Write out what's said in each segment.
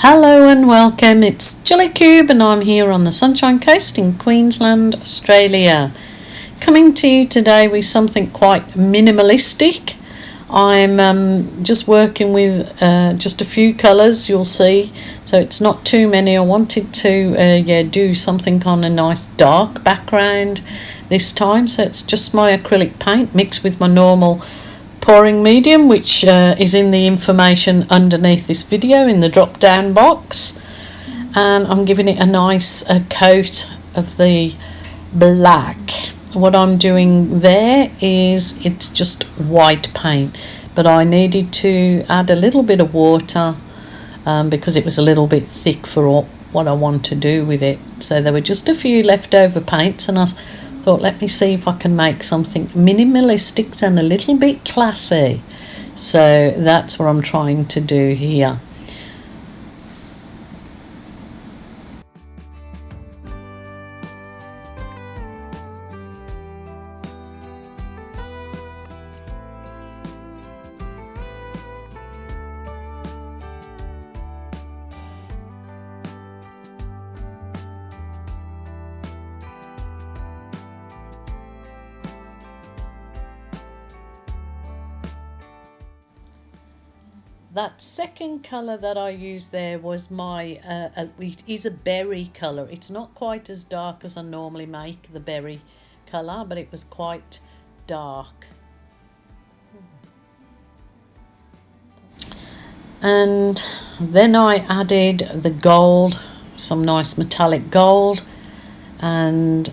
Hello and welcome, it's Gillykube and I'm here on the Sunshine Coast in Queensland, Australia. Coming to you today with something quite minimalistic. I'm just working with just a few colours, you'll see, so it's not too many. I wanted to do something on a nice dark background this time, so it's just my acrylic paint mixed with my normal pouring medium, which is in the information underneath this video in the drop down box, and I'm giving it a nice coat of the black. What I'm doing there is it's just white paint, but I needed to add a little bit of water because it was a little bit thick for what I want to do with it. So there were just a few leftover paints and I thought, let me see if I can make something minimalistic and a little bit classy. So that's what I'm trying to do here. That second colour that I used there was my, it is a berry colour. It's not quite as dark as I normally make the berry colour, but it was quite dark. And then I added the gold, some nice metallic gold, and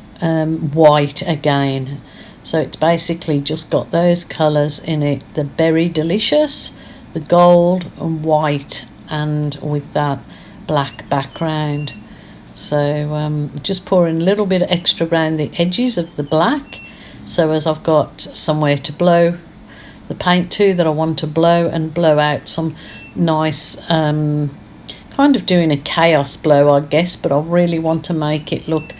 white again. So it's basically just got those colours in it, the Berry Delicious, the gold and white, and with that black background. So just pouring a little bit extra around the edges of the black, so as I've got somewhere to blow the paint to that I want to blow, and blow out some nice kind of doing a chaos blow, I guess, but I really want to make it look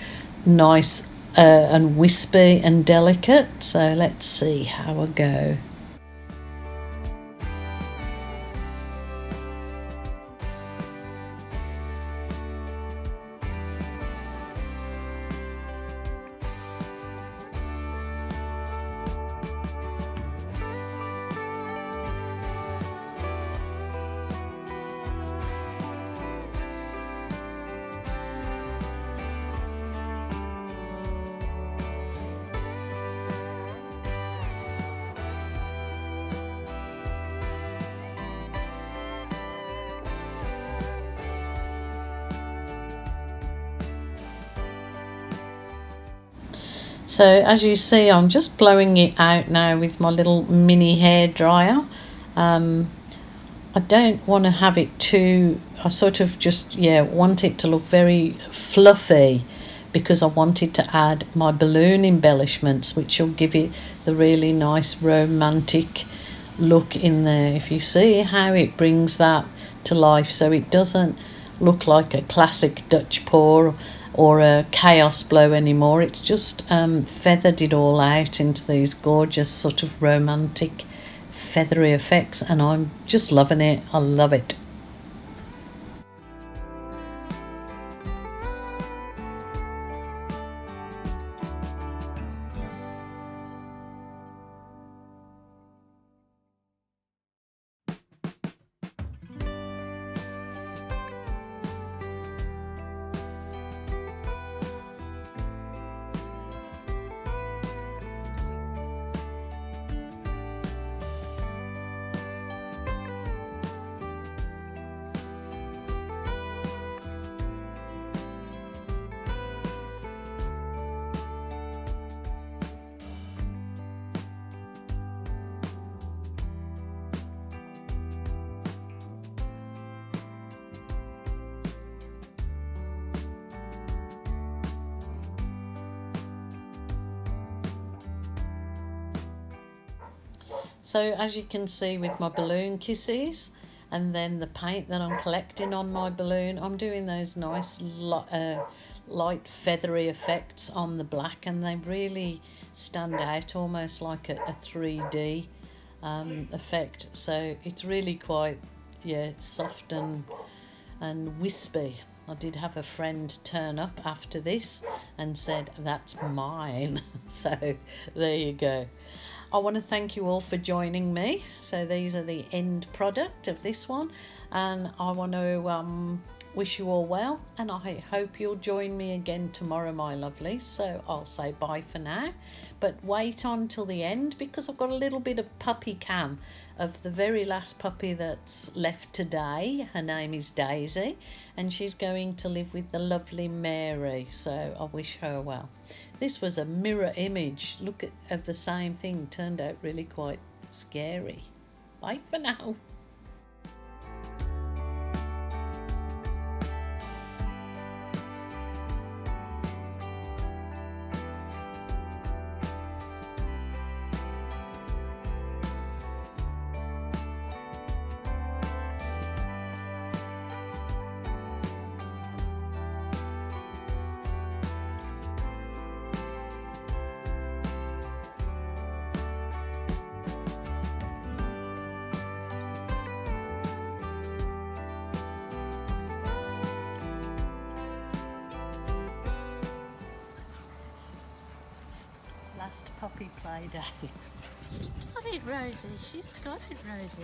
nice and wispy and delicate. So let's see how I go. So as you see, I'm just blowing it out now with my little mini hair dryer. I don't want to have it too, I sort of just want it to look very fluffy, because I wanted to add my balloon embellishments, which will give it the really nice romantic look in there. If you see how it brings that to life, so it doesn't look like a classic Dutch pour or a chaos blow anymore. It's just feathered it all out into these gorgeous sort of romantic feathery effects, and I'm just loving it. I love it. So as you can see with my balloon kisses and then the paint that I'm collecting on my balloon, I'm doing those nice light feathery effects on the black, and they really stand out almost like a 3D effect. So it's really quite soft and and wispy. I did have a friend turn up after this and said, that's mine. So there you go. I want to thank you all for joining me. So these are the end product of this one, and I want to wish you all well, and I hope you'll join me again tomorrow, my lovelies. So I'll say bye for now, but wait on till the end, because I've got a little bit of puppy cam of the very last puppy that's left today. Her name is Daisy, and she's going to live with the lovely Mary, so I wish her well. This was a mirror image, look at the same thing, turned out really quite scary. Bye for now. Last puppy play day. Got it, Rosie. She's got it, Rosie.